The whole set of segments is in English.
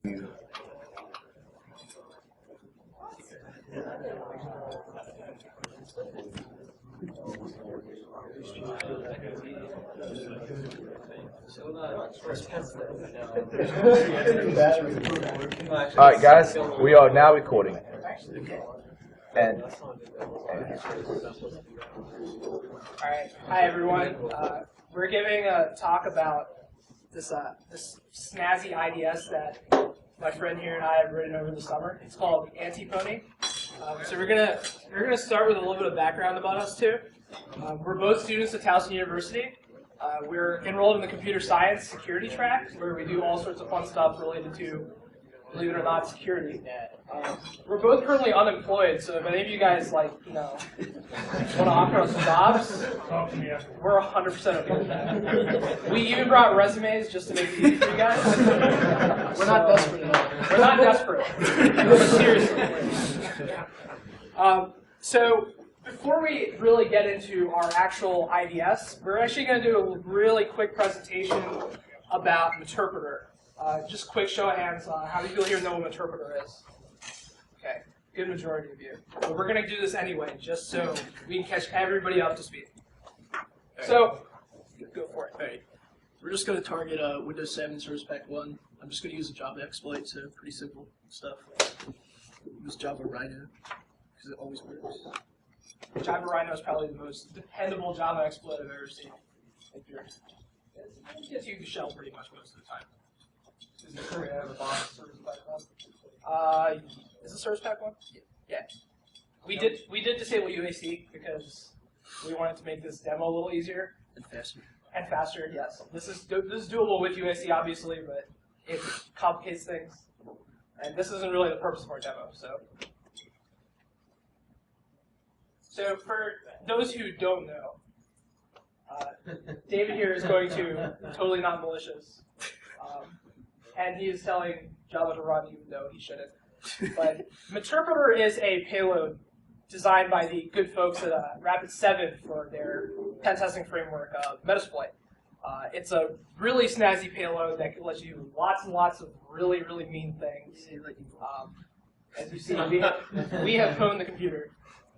All right, guys, we are now recording. And All right, hi everyone. We're giving a talk about this snazzy IDS that my friend here and I have written over the summer. It's called antipwny. So we're gonna start with a little bit of background about us too. We're both students at Towson University. We're enrolled in the computer science security track, where we do all sorts of fun stuff related to, believe it or not, security. We're both currently unemployed, so if any of you guys want to offer us jobs, we're 100% okay with that. We even brought resumes just to make it easy for you guys. We're not desperate enough. We're not desperate. Seriously. So before we really get into our actual IDS, we're actually going to do a really quick presentation about Meterpreter. Just quick show of hands. How many people here know what Meterpreter is? Okay, good majority of you. But we're going to do this anyway, just so we can catch everybody up to speed. So, go for it. All right. We're just going to target Windows 7 Service Pack 1. I'm just going to use a Java exploit, so pretty simple stuff. Use Java Rhino, because it always works. Java Rhino is probably the most dependable Java exploit I've ever seen. It gets you to shell pretty much most of the time. Is the Service Pack 1? Yeah. We did disable UAC because we wanted to make this demo a little easier. And faster. And faster, yes. This is doable with UAC, obviously, but it complicates things. And this isn't really the purpose of our demo. So for those who don't know, David here is going to, totally not malicious, and he is telling Java to run even though he shouldn't. But Meterpreter is a payload designed by the good folks at Rapid7 for their pen testing framework, metasploit. It's a really snazzy payload that can let you do lots and lots of really, really mean things. As you see, we have pwned the computer.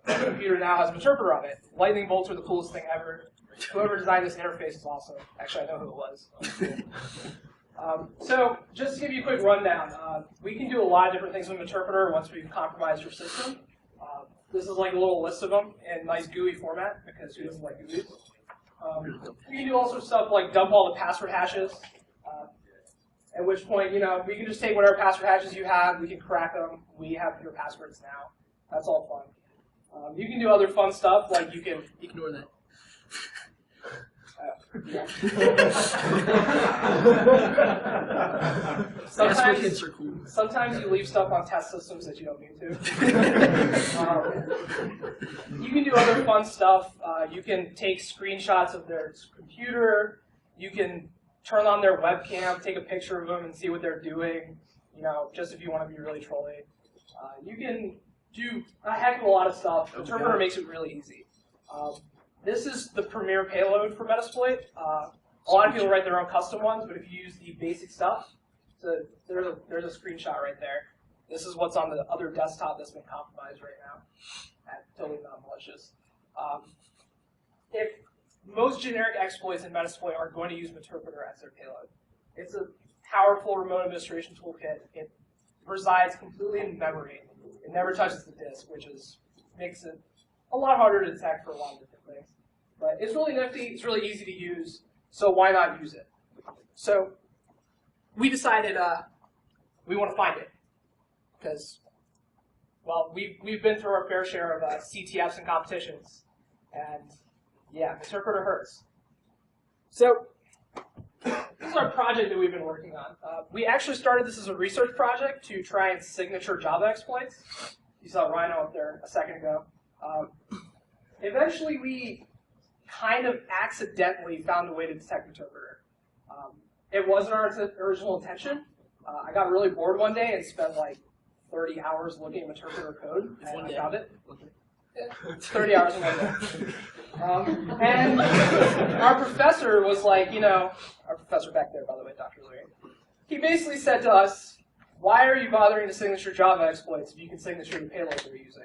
The computer now has Meterpreter on it. Lightning bolts are the coolest thing ever. Whoever designed this interface is awesome. Actually, I know who it was. So, just to give you a quick rundown, we can do a lot of different things with Meterpreter once we've compromised your system. This is like a little list of them in nice GUI format, because who doesn't like GUIs? We can do all sorts of stuff like dump all the password hashes, at which point, we can just take whatever password hashes you have, we can crack them, we have your passwords now. That's all fun. You can do other fun stuff, like you can ignore that. Yeah. Sometimes you leave stuff on test systems that you don't mean to. You can do other fun stuff. You can take screenshots of their computer. You can turn on their webcam, take a picture of them, and see what they're doing. Just if you want to be really trolly. You can do a heck of a lot of stuff. Meterpreter makes it really easy. This is the premier payload for Metasploit. A lot of people write their own custom ones, but if you use the basic stuff, so there's a screenshot right there. This is what's on the other desktop that's been compromised right now. Totally not malicious. If most generic exploits in Metasploit are going to use Meterpreter as their payload, it's a powerful remote administration toolkit. It resides completely in memory. It never touches the disk, which makes it a lot harder to detect for a lot of different things. But it's really nifty, it's really easy to use, so why not use it? So we decided we want to find it. Because, well, we've been through our fair share of CTFs and competitions. And yeah, Meterpreter hurts. So this is our project that we've been working on. We actually started this as a research project to try and signature Java exploits. You saw Rhino up there a second ago. Eventually, we kind of accidentally found a way to detect Meterpreter. It wasn't our original intention. I got really bored one day and spent like 30 hours looking at Meterpreter code, and I found it. 30 hours in one day. And our professor was like, our professor back there, by the way, Dr. Leary, he basically said to us, why are you bothering to signature Java exploits if you can signature the payload that we're using?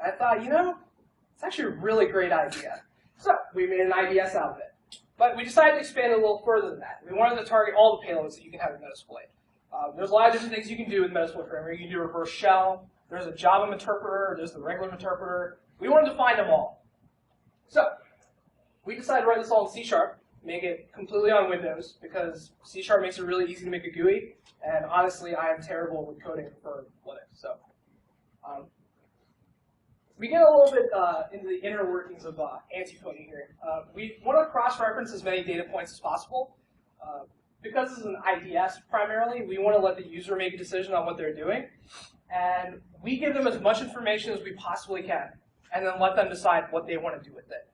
And I thought, it's actually a really great idea. So we made an IDS out of it. But we decided to expand it a little further than that. We wanted to target all the payloads that you can have in Metasploit. There's a lot of different things you can do with Metasploit framework. You can do reverse shell. There's a Java interpreter. There's the regular interpreter. We wanted to find them all. So we decided to write this all in C#, make it completely on Windows, because C# makes it really easy to make a GUI. And honestly, I am terrible with coding for Linux. So we get a little bit into the inner workings of antipwny here. We want to cross-reference as many data points as possible. Because this is an IDS primarily, we want to let the user make a decision on what they're doing. And we give them as much information as we possibly can, and then let them decide what they want to do with it.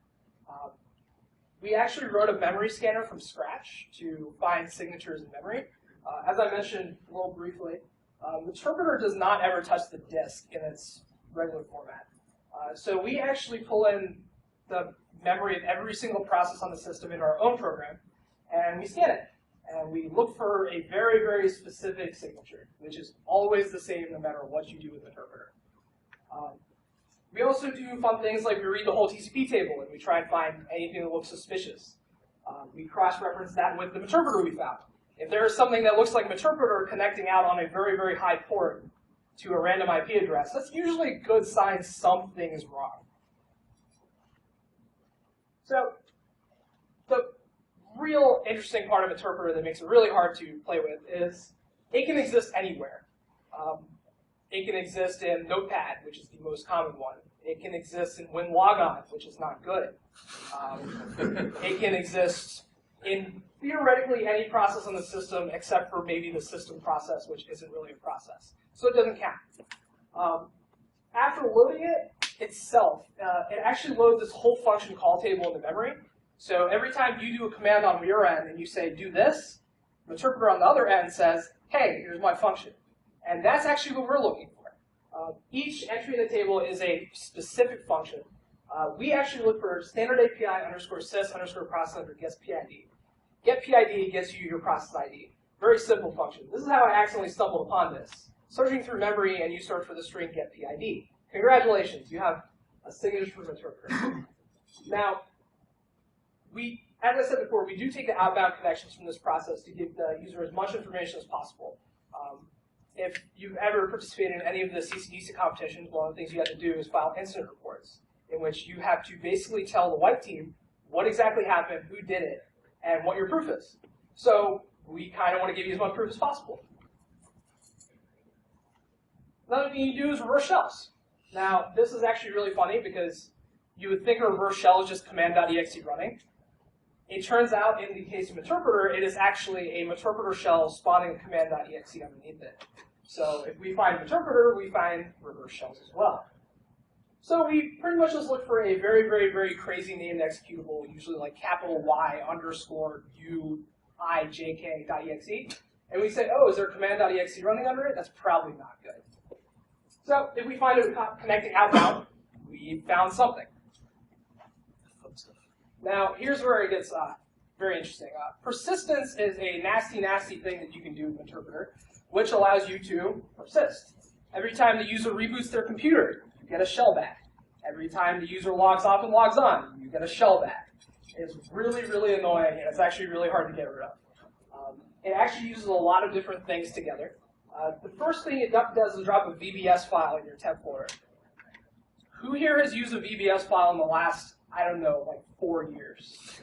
We actually wrote a memory scanner from scratch to find signatures in memory. As I mentioned a little briefly, the interpreter does not ever touch the disk in its regular format. So we actually pull in the memory of every single process on the system in our own program, and we scan it. And we look for a very, very specific signature, which is always the same no matter what you do with the interpreter. We also do fun things like we read the whole TCP table and we try and find anything that looks suspicious. We cross-reference that with the interpreter we found. If there is something that looks like an interpreter connecting out on a very, very high port to a random IP address, that's usually a good sign something is wrong. So the real interesting part of interpreter that makes it really hard to play with is it can exist anywhere. It can exist in Notepad, which is the most common one. It can exist in WinLogon, which is not good. It can exist in theoretically any process on the system except for maybe the system process, which isn't really a process. So it doesn't count. After loading it itself, it actually loads this whole function call table into memory. So every time you do a command on your end and you say, do this, the interpreter on the other end says, hey, here's my function. And that's actually what we're looking for. Each entry in the table is a specific function. We actually look for standard API underscore sys underscore process under gets PID. Get PID gets you your process ID. Very simple function. This is how I accidentally stumbled upon this. Searching through memory and you search for the string get PID. Congratulations, you have a signature from interpreter. Now, as I said before, we do take the outbound connections from this process to give the user as much information as possible. If you've ever participated in any of the CCDC competitions, one of the things you have to do is file incident reports, in which you have to basically tell the white team what exactly happened, who did it, and what your proof is. So we kind of want to give you as much proof as possible. Another thing you do is reverse shells. Now, this is actually really funny because you would think a reverse shell is just command.exe running. It turns out, in the case of interpreter, it is actually a interpreter shell spawning a command.exe underneath it. So if we find interpreter, we find reverse shells as well. So we pretty much just look for a very, very, very crazy named executable, usually like capital Y underscore UIJK.exe. And we say, oh, is there command.exe running under it? That's probably not good. So if we find it connecting outbound, we found something. Now, here's where it gets very interesting. Persistence is a nasty, nasty thing that you can do with interpreter, which allows you to persist. Every time the user reboots their computer, you get a shell back. Every time the user logs off and logs on, you get a shell back. It's really, really annoying, and it's actually really hard to get rid of. It actually uses a lot of different things together. The first thing it does is drop a VBS file in your temp folder. Who here has used a VBS file in the last, I don't know, like 4 years?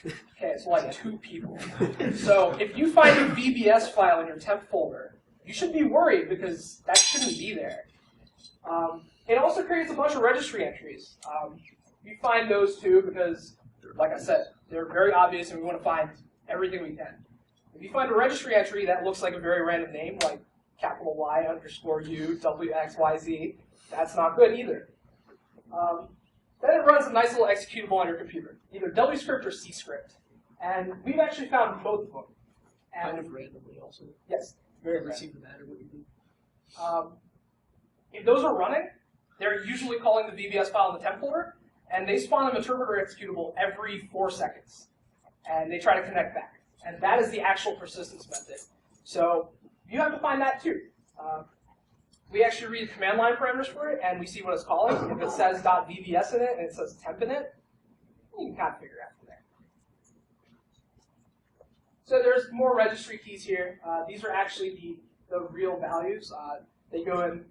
Okay, so like 2 people. So if you find a VBS file in your temp folder, you should be worried because that shouldn't be there. It also creates a bunch of registry entries. We find those too because, like I said, they're very obvious and we want to find everything we can. If you find a registry entry that looks like a very random name, like capital Y underscore U WXYZ, that's not good either. Then it runs a nice little executable on your computer, either WScript or CScript. And we've actually found both of them. And kind of randomly also. Yes, very Doesn't random. seem to matter what you do. If those are running, they're usually calling the VBS file in the temp folder, and they spawn an interpreter executable every 4 seconds. And they try to connect back. And that is the actual persistence method. So you have to find that too. We actually read the command line parameters for it, and we see what it's calling. If it says .vbs in it, and it says temp in it, you can kind of figure it out from there. So there's more registry keys here. These are actually the real values. They go in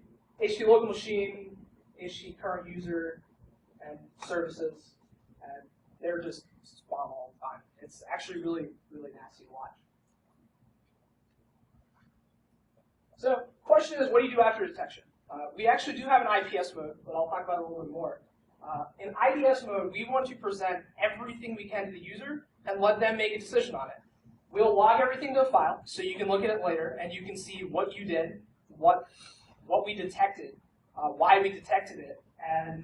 HT local machine, HT current user, and services, and they're just spawn all the time. It's actually really, really nasty to watch. So, question is, what do you do after detection? We actually do have an IPS mode, but I'll talk about it a little bit more. In IDS mode, we want to present everything we can to the user and let them make a decision on it. We'll log everything to a file, so you can look at it later, and you can see what you did, what we detected, why we detected it, and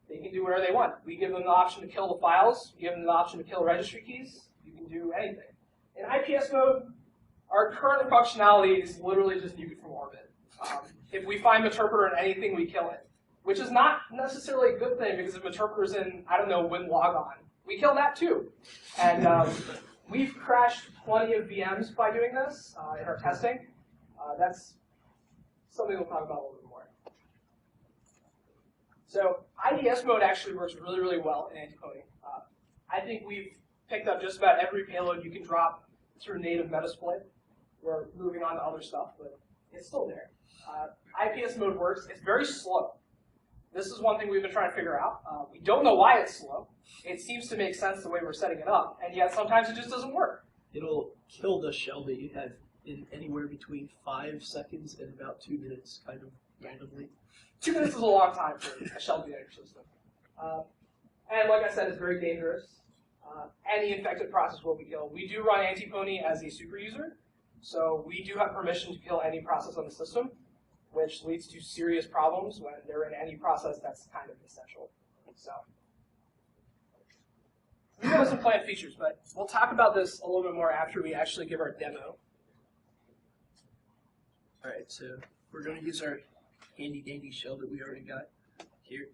they can do whatever they want. We give them the option to kill the files, we give them the option to kill registry keys, you can do anything. In IPS mode, our current functionality is literally just nuke it from orbit. If we find Meterpreter in anything, we kill it, which is not necessarily a good thing, because if Meterpreter's in, I don't know, WinLogon, we kill that too. And we've crashed plenty of VMs by doing this in our testing. That's something we'll talk about a little bit more. So IDS mode actually works really, really well in antipwny. I think we've picked up just about every payload you can drop through native metasploit. We're moving on to other stuff, but it's still there. IPS mode works. It's very slow. This is one thing we've been trying to figure out. We don't know why it's slow. It seems to make sense the way we're setting it up, and yet sometimes it just doesn't work. It'll kill the shell that you have in anywhere between 5 seconds and about 2 minutes, kind of randomly. 2 minutes is a long time for a shell detector system. And like I said, it's very dangerous. Any infected process will be killed. We do run antipwny as a super user, so we do have permission to kill any process on the system, which leads to serious problems when they're in any process that's kind of essential. So we have some planned features, but we'll talk about this a little bit more after we actually give our demo. All right, so we're going to use our handy-dandy shell that we already got here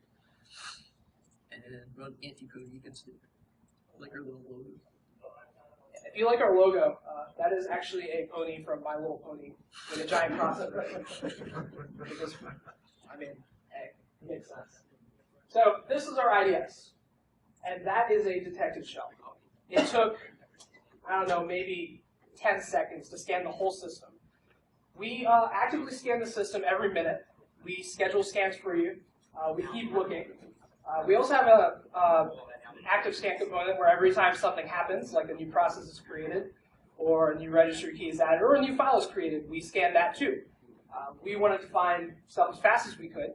and run antipwny against it, like our little logo. If you like our logo, that is actually a pony from My Little Pony with a giant crossover. Because, I mean, hey, it makes sense. So this is our IDS, and that is a detected shell. It took, I don't know, maybe 10 seconds to scan the whole system. We actively scan the system every minute. We schedule scans for you. We keep looking. We also have an active scan component where every time something happens, like a new process is created, or a new registry key is added, or a new file is created, we scan that too. We wanted to find stuff as fast as we could,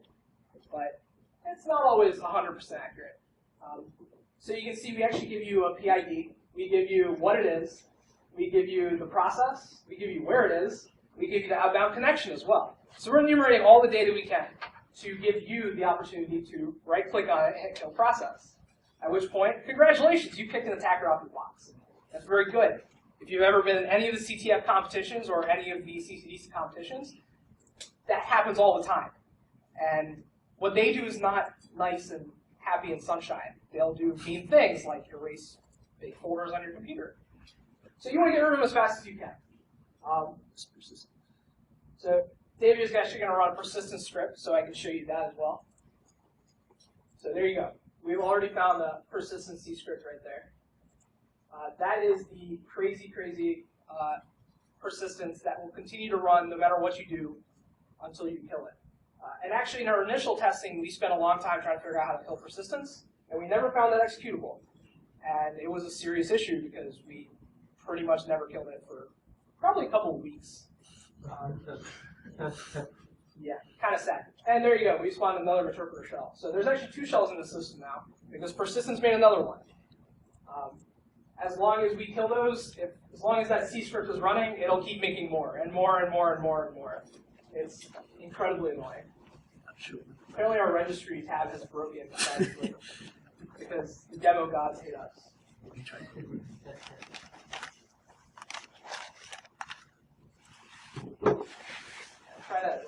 but it's not always 100% accurate. So you can see we actually give you a PID. We give you what it is. We give you the process. We give you where it is. We give you the outbound connection as well. So we're enumerating all the data we can to give you the opportunity to right-click on it and hit kill process. At which point, congratulations, you picked an attacker off your box. That's very good. If you've ever been in any of the CTF competitions or any of the CCDC competitions, that happens all the time. And what they do is not nice and happy and sunshine. They'll do mean things like erase big folders on your computer. So you want to get rid of them as fast as you can. So David is actually going to run a persistence script, so I can show you that as well. So there you go. We've already found the persistence C script right there. That is the crazy, crazy persistence that will continue to run no matter what you do until you kill it. And actually, in our initial testing, we spent a long time trying to figure out how to kill persistence, and we never found that executable. And it was a serious issue because we pretty much never killed it for probably a couple of weeks. Yeah, kind of sad. And there you go. We spawned another interpreter shell. So there's actually 2 shells in the system now because persistence made another one. As long as we kill those, as long as that C script is running, it'll keep making more and more and more and more and more. It's incredibly annoying. Apparently our registry tab has broken because the demo gods hate us. Try that.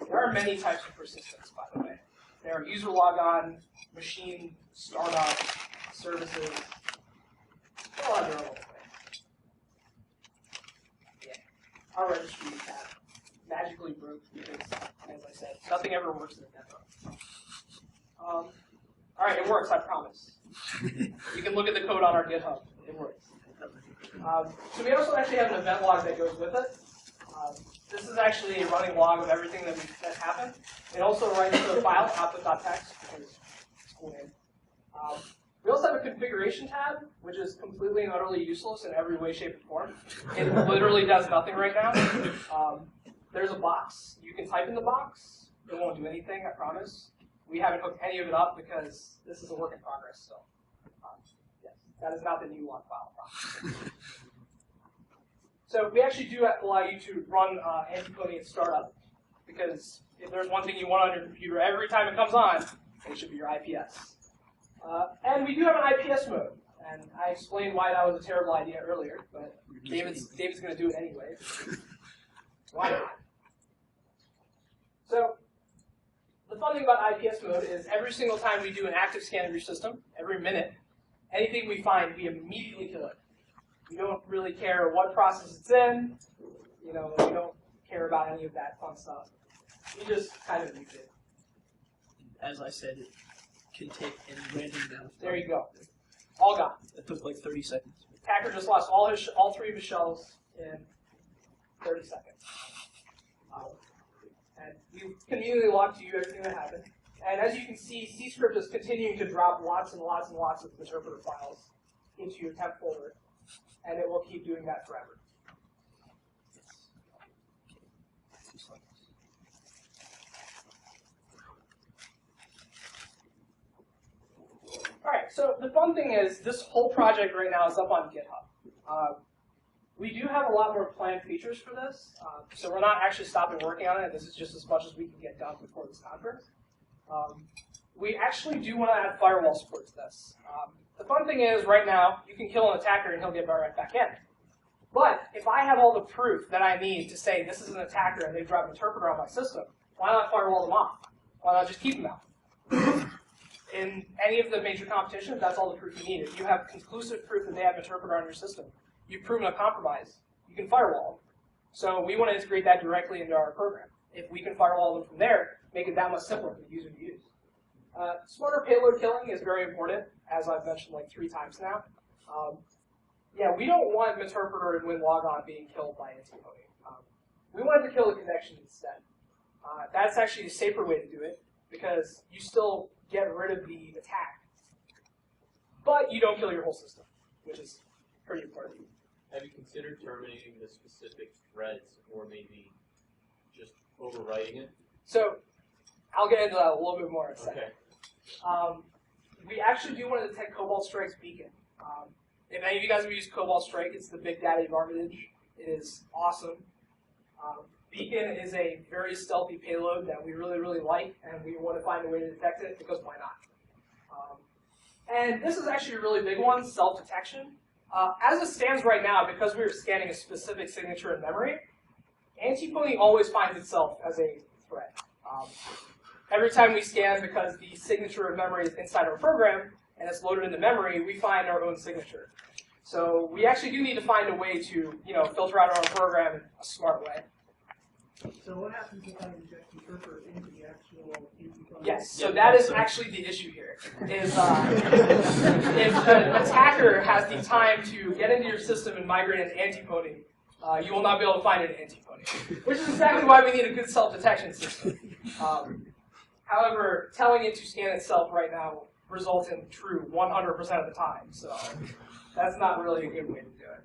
There are many types of persistence, by the way. There are user logon, machine, startup, services. A lot of your own thing. registry tab magically broke because, as I said, nothing ever works in a demo. All right, it works, I promise. You can look at the code on our GitHub. It works. So we also actually have an event log that goes with it. This is actually a running log of everything that happened. It also writes to the file, output.txt, because it's a cool name. We also have a configuration tab, which is completely and utterly useless in every way, shape, and form. It literally does nothing right now. There's a box. You can type in the box. It won't do anything, I promise. We haven't hooked any of it up because this is a work in progress still. Yes, that is not the new log file process. So we actually do allow you to run antipwny at startup, because if there's one thing you want on your computer every time it comes on, it should be your IPS. And we do have an IPS mode, and I explained why that was a terrible idea earlier, but David's going to do it anyway. Why not? So the fun thing about IPS mode is every single time we do an active scan of your system, every minute, anything we find, we immediately kill it. We don't really care what process it's in. You know, we don't care about any of that fun stuff. We just kind of nuke it. As I said, it can take any random amount. There you go. All gone. It took like 30 seconds. Attacker just lost all three of his shells in 30 seconds. And we conveniently log to you everything that happened. And as you can see, cscript is continuing to drop lots and lots and lots of interpreter files into your temp folder. And it will keep doing that forever. All right, so the fun thing is this whole project right now is up on GitHub. We do have a lot more planned features for this, so we're not actually stopping working on it. This is just as much as we can get done before this conference. We actually do want to add firewall support to this. The fun thing is, right now, you can kill an attacker and he'll get right back in. But if I have all the proof that I need to say this is an attacker and they drive an interpreter on my system, why not firewall them off? Why not just keep them out? In any of the major competitions, that's all the proof you need. If you have conclusive proof that they have an interpreter on your system, you've proven a compromise, you can firewall them. So we want to integrate that directly into our program. If we can firewall them from there, make it that much simpler for the user to use. Smarter payload killing is very important, as I've mentioned like 3 times now. Yeah, we don't want interpreter and winlogon being killed by antipwny. We wanted to kill the connection instead. That's actually a safer way to do it, because you still get rid of the attack, but you don't kill your whole system, which is pretty important. Have you considered terminating the specific threads, or maybe just overwriting it? So I'll get into that a little bit more in a second. Okay. We actually do want to detect Cobalt Strike's beacon. If any of you guys have used Cobalt Strike, it's the big daddy of Armitage. It is awesome. Beacon is a very stealthy payload that we really, really like, and we want to find a way to detect it, because why not? And this is actually a really big one, self-detection. As it stands right now, because we are scanning a specific signature in memory, antipwny always finds itself as a threat. Every time we scan, because the signature of memory is inside our program, and it's loaded into memory, we find our own signature. So we actually do need to find a way to, filter out our own program in a smart way. So what happens if I inject interpreter into the actual antipwny? Yes, so that is actually the issue here. Is if the attacker has the time to get into your system and migrate into antipwny, you will not be able to find it in antipwny, which is exactly why we need a good self-detection system. However, telling it to scan itself right now results in true 100% of the time, so that's not really a good way to do it.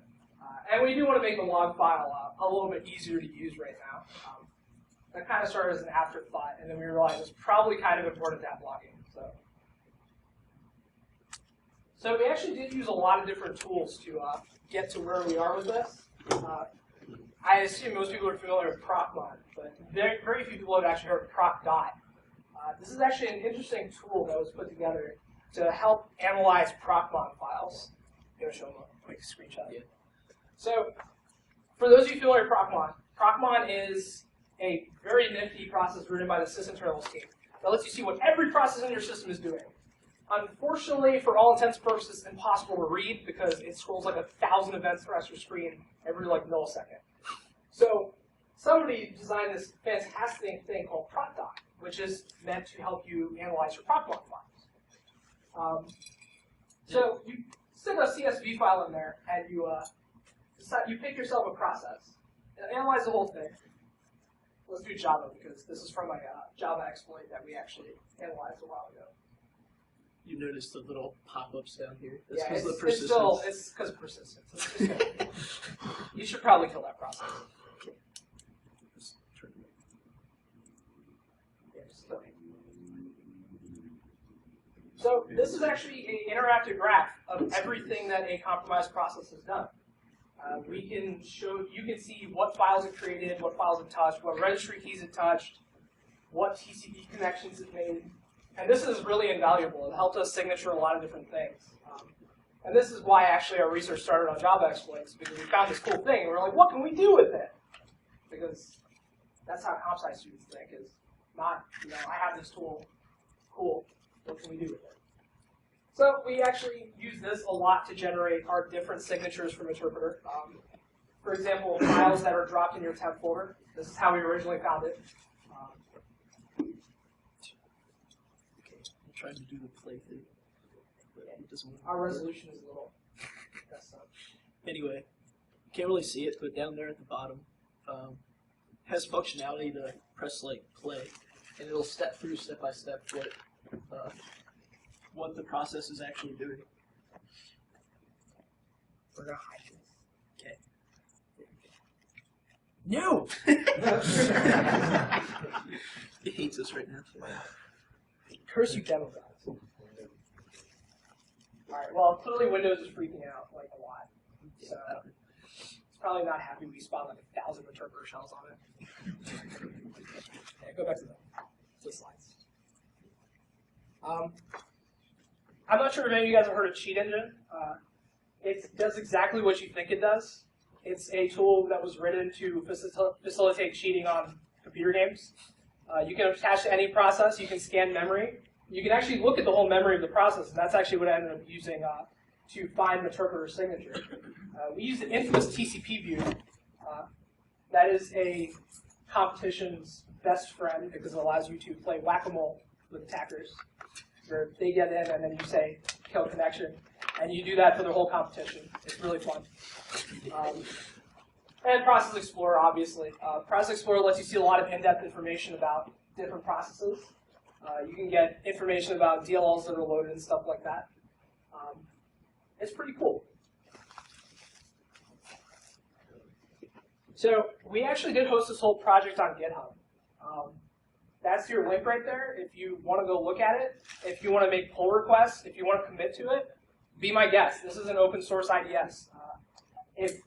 And we do want to make the log file a little bit easier to use right now. That kind of started as an afterthought, and then we realized it's probably kind of important to have logging. So we actually did use a lot of different tools to get to where we are with this. I assume most people are familiar with procmon, but very few people have actually heard of proc.dot. This is actually an interesting tool that was put together to help analyze procmon files. I'm going to show them a quick screenshot. Yeah. So, for those of you familiar with procmon, procmon is a very nifty process written by the sysinternals team that lets you see what every process in your system is doing. Unfortunately, for all intents and purposes, it's impossible to read because it scrolls like 1,000 events across your screen every millisecond. So somebody designed this fantastic thing called procdoc, which is meant to help you analyze your procdoc files. So you stick a CSV file in there, and you pick yourself a process, and analyze the whole thing. Let's do Java, because this is from a Java exploit that we actually analyzed a while ago. You notice the little pop-ups down here? That's Yeah, because of the it's persistence. because of persistence. You should probably kill that process. Yeah, just kill it. So this is actually an interactive graph of everything that a compromised process has done. We can show, you can see what files it created, what files it touched, what registry keys it touched, what TCP connections it made. And this is really invaluable. It helped us signature a lot of different things. And this is why actually our research started on Java exploits, because we found this cool thing, and we're like, what can we do with it? Because that's how comp sci students think, is not, I have this tool, cool, what can we do with it? So we actually use this a lot to generate our different signatures from Interpreter. For example, files that are dropped in your temp folder. This is how we originally found it. I'm trying to do the play thing. But it doesn't work. Our resolution is a little messed up. Anyway, can't really see it, but down there at the bottom has functionality to press like play, and it'll step through step by step what the process is actually doing. We're gonna hide this. Okay. No! It hates us right now. Curse you demo guys. Alright, well clearly Windows is freaking out like a lot. So it's probably not happy we spawned like 1,000 interpreter shells on it. Okay, go back to the slides. I'm not sure if any of you guys have heard of Cheat Engine. It does exactly what you think it does. It's a tool that was written to facilitate cheating on computer games. You can attach to any process. You can scan memory. You can actually look at the whole memory of the process, and that's actually what I ended up using to find the interpreter signature. We use the infamous TCP view. That is a competition's best friend because it allows you to play whack-a-mole with attackers, where they get in and then you say kill connection, and you do that for the whole competition. It's really fun. And Process Explorer, obviously. Process Explorer lets you see a lot of in-depth information about different processes. You can get information about DLLs that are loaded and stuff like that. It's pretty cool. So we actually did host this whole project on GitHub. That's your link right there if you want to go look at it. If you want to make pull requests, if you want to commit to it, be my guest. This is an open source IDS. If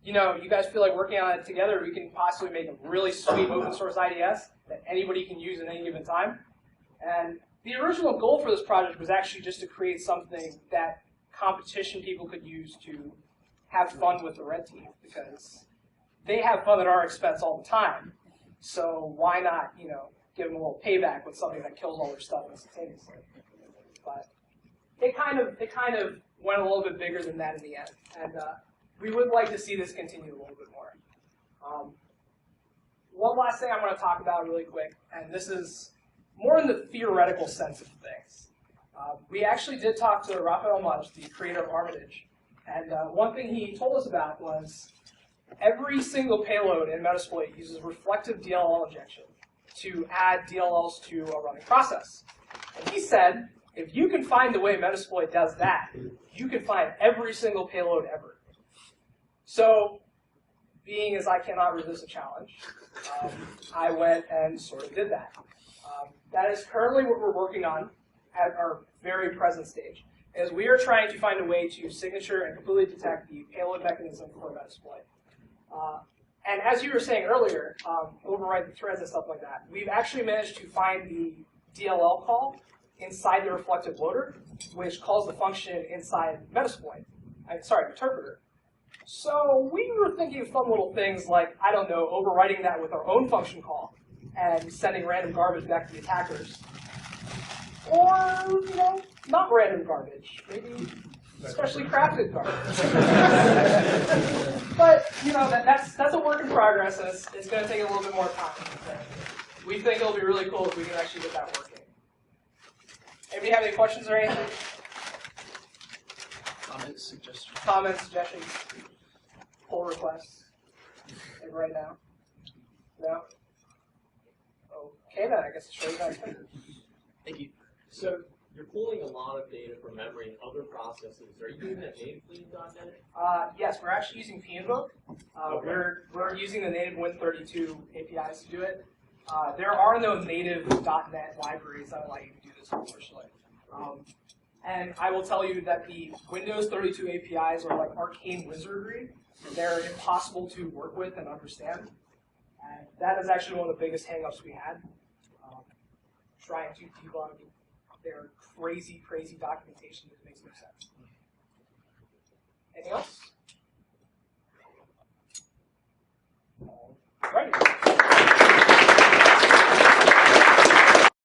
you guys feel like working on it together, we can possibly make a really sweet open source IDS that anybody can use at any given time. And the original goal for this project was actually just to create something that competition people could use to have fun with the red team, because they have fun at our expense all the time. So why not, give them a little payback with something that kills all their stuff instantaneously? But it kind of went a little bit bigger than that in the end, and we would like to see this continue a little bit more. One last thing I'm going to talk about really quick, and this is more in the theoretical sense of things. We actually did talk to Raphael Mudge, the creator of Armitage, and one thing he told us about was every single payload in Metasploit uses reflective DLL injection to add DLLs to a running process. And he said, if you can find the way Metasploit does that, you can find every single payload ever. So, being as I cannot resist a challenge, I went and sort of did that. That is currently what we're working on at our very present stage, is we are trying to find a way to signature and completely detect the payload mechanism for Metasploit. And as you were saying earlier, override the threads and stuff like that, we've actually managed to find the DLL call inside the reflective loader, which calls the function inside Metasploit. Interpreter. So we were thinking of fun little things like, I don't know, overriding that with our own function call and sending random garbage back to the attackers. Or, not random garbage. Maybe specially crafted garbage. But you know, that's a work in progress, and it's going to take a little bit more time. We think it'll be really cool if we can actually get that working. Anybody have any questions or anything? Comments, suggestions. Comments, suggestions, pull requests, like right now? No? Okay then, I guess I'll show you guys. Thank you. So you're pulling a lot of data from memory and other processes. Are you doing that natively in .NET? Yes, we're actually using Pinbook. We're using the native Win32 APIs to do it. There are no native .NET libraries that allow you to do this, unfortunately. And I will tell you that the Windows 32 APIs are like arcane wizardry. They're impossible to work with and understand. And that is actually one of the biggest hangups we had, trying to debug their crazy, crazy documentation that makes no sense. Anything else? All right.